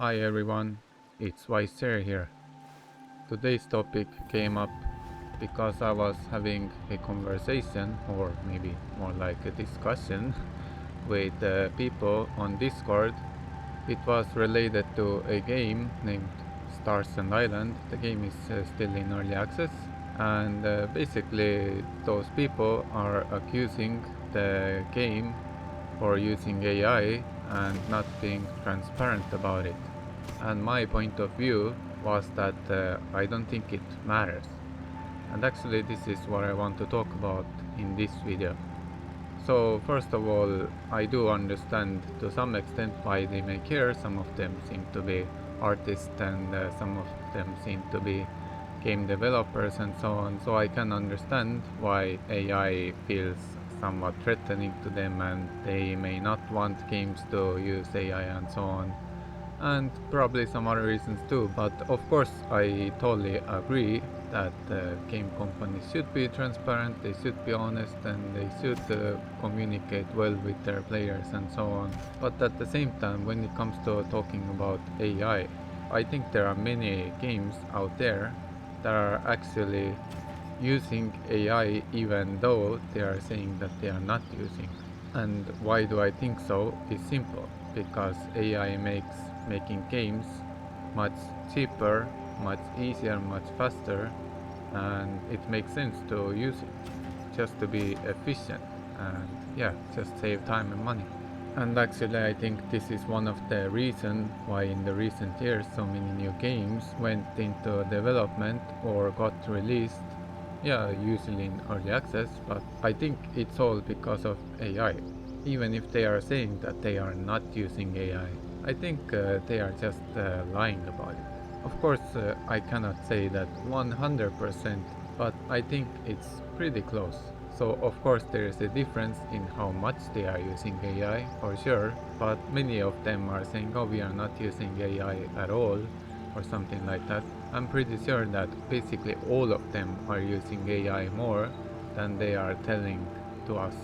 Hi everyone, it's Weiser here. Today's topic came up because I was having a conversation, or maybe more like a discussion, with people on Discord. It was related to a game named Stars and Island. The game is still in early access, and basically, those people are accusing the game for using AI and not being transparent about it. And my point of view was that I don't think it matters. And actually, this is what I want to talk about in this video. So, first of all, I do understand to some extent why they may care. Some of them seem to be artists, and some of them seem to be game developers, and so on. So, I can understand why AI feels somewhat threatening to them, and they may not want games to use AI and so on, and probably some other reasons too. But of course, I totally agree that game companies should be transparent, they should be honest, and they should communicate well with their players and so on. But at the same time, when it comes to talking about I think there are many games out there that are actually using AI even though they are saying that they are not using. And why do I think so? Is simple, because AI makes making games much cheaper, much easier, much faster, and it makes sense to use it just to be efficient and yeah, just save time and money. And actually, I think this is one of the reasons why in the recent years so many new games went into development or got released. Yeah, usually in early access, but I think it's all because of AI. Even if they are saying that they are not using AI, I think they are just lying about it. Of course, I cannot say that 100%, but I think it's pretty close. So, of course, there is a difference in how much they are using AI, for sure, but many of them are saying, oh, we are not using AI at all, or something like that. I'm pretty sure that basically all of them are using AI more than they are telling to us.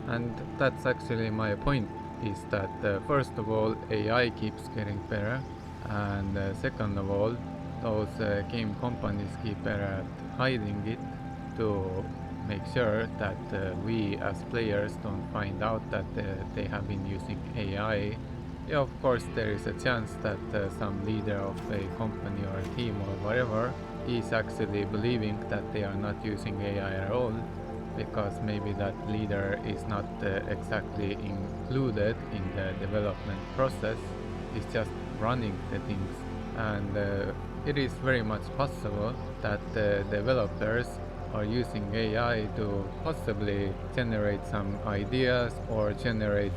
And that's actually my point, is that first of all, AI keeps getting better, and second of all, those game companies keep better at hiding it to make sure that we as players don't find out that they have been using AI. Yeah, of course, there is a chance that some leader of a company or a team or whatever is actually believing that they are not using AI at all, because maybe that leader is not exactly included in the development process, is just running the things. And it is very much possible that the developers are using AI to possibly generate some ideas or generate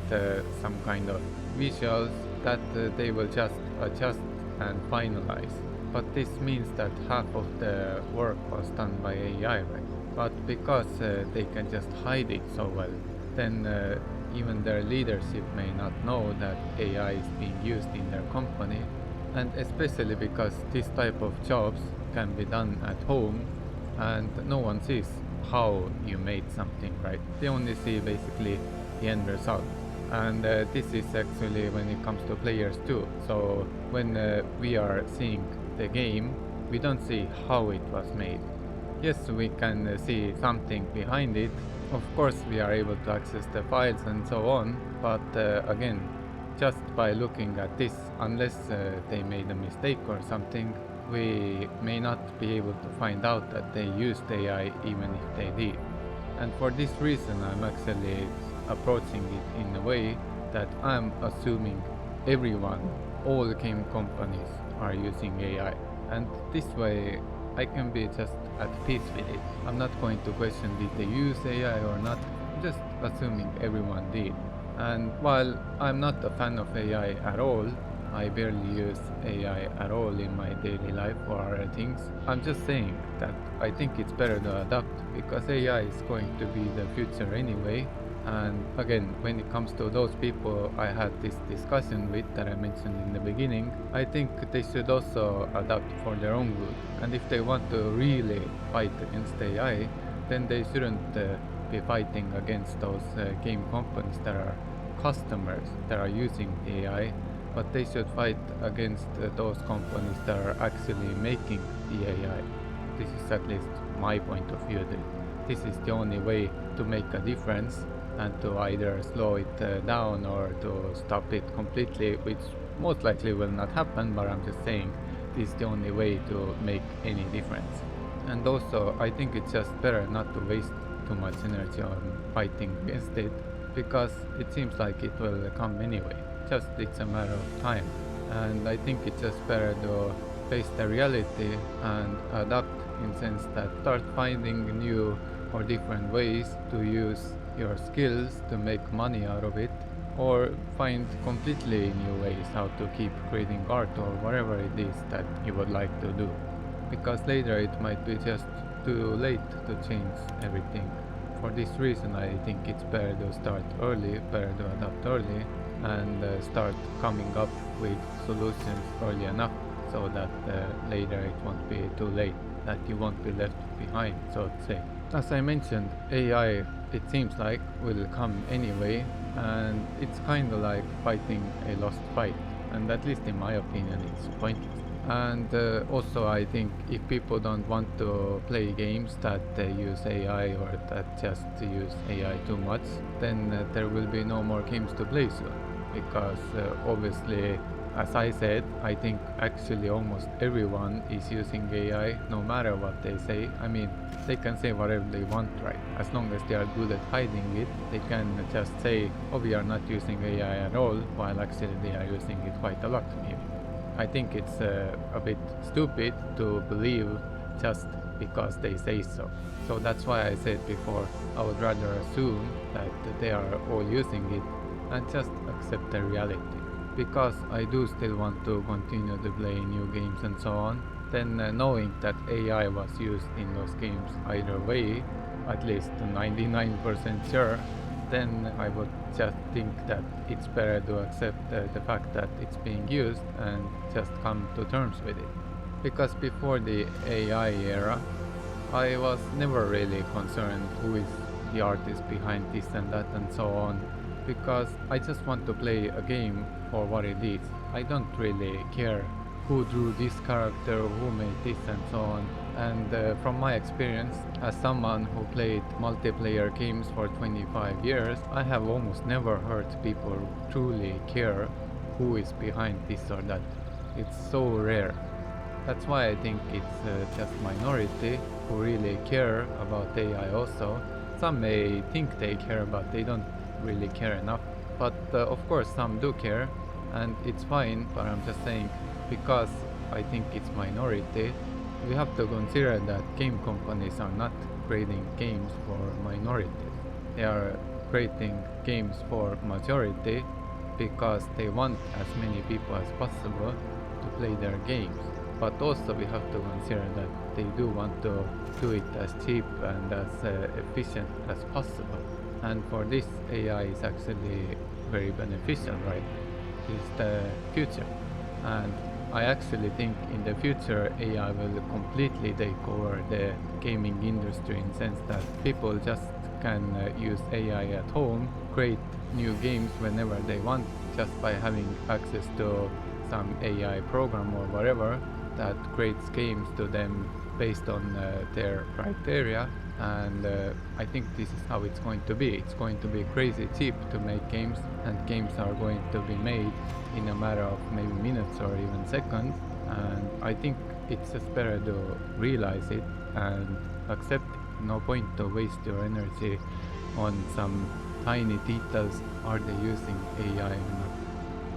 some kind of visuals that they will just adjust and finalize. But this means that half of the work was done by AI, right? But because they can just hide it so well, then even their leadership may not know that AI is being used in their company. And especially because this type of jobs can be done at home and no one sees how you made something, right? They only see basically the end result. And this is actually when it comes to players too. So when we are seeing the game, we don't see how it was made. Yes, we can see something behind it. Of course, we are able to access the files and so on, but again, just by looking at this, unless they made a mistake or something, we may not be able to find out that they used AI even if they did. And for this reason, I'm actually approaching it in a way that I'm assuming everyone, all game companies, are using AI. And this way, I can be just at peace with it. I'm not going to question did they use AI or not, I'm just assuming everyone did. And while I'm not a fan of AI at all, I barely use AI at all in my daily life or other things. I'm just saying that I think it's better to adapt, because AI is going to be the future anyway. And again, when it comes to those people I had this discussion with that I mentioned in the beginning, I think they should also adapt for their own good. And if they want to really fight against AI, then they shouldn't be fighting against those game companies that are customers that are using AI, but they should fight against those companies that are actually making the AI. This is at least my point of view. This is the only way to make a difference and to either slow it down or to stop it completely, which most likely will not happen, but I'm just saying this is the only way to make any difference. And also, I think it's just better not to waste too much energy on fighting against it, because it seems like it will come anyway. Just it's a matter of time. And I think it's just better to face the reality and adapt, in sense that start finding new or different ways to use your skills to make money out of it, or find completely new ways how to keep creating art or whatever it is that you would like to do, because later it might be just too late to change everything. For this reason, I think it's better to start early, better to adapt early, and start coming up with solutions early enough, so that later it won't be too late, that you won't be left behind, so to say. As I mentioned, AI, it seems like, will come anyway, and it's kind of like fighting a lost fight, and at least in my opinion it's pointless. And also, I think if people don't want to play games that use AI or that just use AI too much, then there will be no more games to play soon, because obviously, as I said, I think actually almost everyone is using AI, no matter what they say. I mean, they can say whatever they want, right? As long as they are good at hiding it, they can just say, oh, we are not using AI at all, while actually they are using it quite a lot, maybe. I think it's a bit stupid to believe just because they say so. So that's why I said before, I would rather assume that they are all using it and just accept the reality. Because I do still want to continue to play new games and so on, then knowing that AI was used in those games either way, at least 99% sure, then I would just think that it's better to accept the fact that it's being used and just come to terms with it. Because before the AI era, I was never really concerned who is the artist behind this and that and so on, because I just want to play a game for what it is. I don't really care who drew this character, who made this and so on. And from my experience, as someone who played multiplayer games for 25 years, I have almost never heard people truly care who is behind this or that. It's so rare. That's why I think it's just minority who really care about AI also. Some may think they care, but they don't really care enough. But of course some do care, and it's fine, but I'm just saying, because I think it's minority, we have to consider that game companies are not creating games for minorities. They are creating games for majority because they want as many people as possible to play their games. But also we have to consider that they do want to do it as cheap and as efficient as possible. And for this, AI is actually very beneficial, right? It's the future. And I actually think in the future AI will completely take over the gaming industry, in the sense that people just can use AI at home, create new games whenever they want, just by having access to some AI program or whatever that creates games to them based on their criteria. And I think this is how it's going to be. It's going to be crazy cheap to make games, and games are going to be made in a matter of maybe minutes or even seconds. And I think it's just better to realize it and accept it. No point to waste your energy on some tiny details. Are they using AI or not?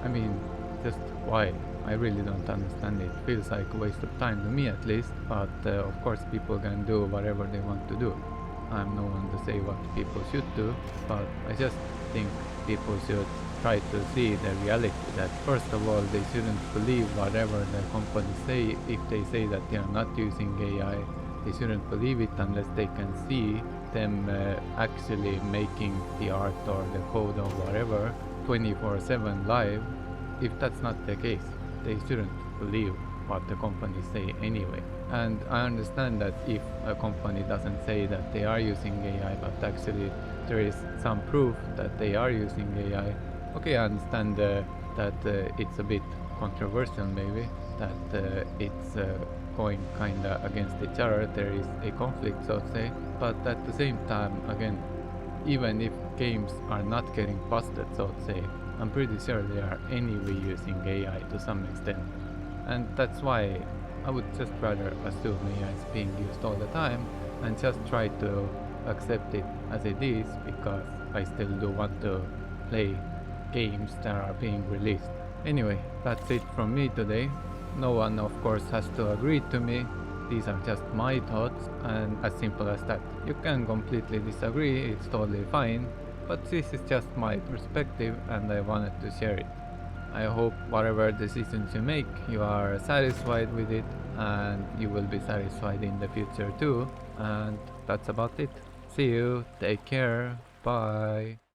I mean, just why? I really don't understand it. Feels like a waste of time to me, at least, but of course people can do whatever they want to do. I'm no one to say what people should do, but I just think people should try to see the reality, that first of all they shouldn't believe whatever the companies say. If they say that they are not using AI, they shouldn't believe it unless they can see them actually making the art or the code or whatever 24/7 live. If that's not the case, they shouldn't believe what the companies say anyway. And I understand that if a company doesn't say that they are using AI, but actually there is some proof that they are using AI, okay, I understand that it's a bit controversial maybe, that it's going kinda against each other, there is a conflict so to say, but at the same time again, even if games are not getting busted so to say, I'm pretty sure they are anyway using AI to some extent, and that's why I would just rather assume AI is being used all the time and just try to accept it as it is, because I still do want to play games that are being released. Anyway, that's it from me today. No one of course has to agree to me. These are just my thoughts, and as simple as that. You can completely disagree, it's totally fine, but this is just my perspective and I wanted to share it. I hope whatever decisions you make, you are satisfied with it and you will be satisfied in the future too. And that's about it. See you, take care, bye.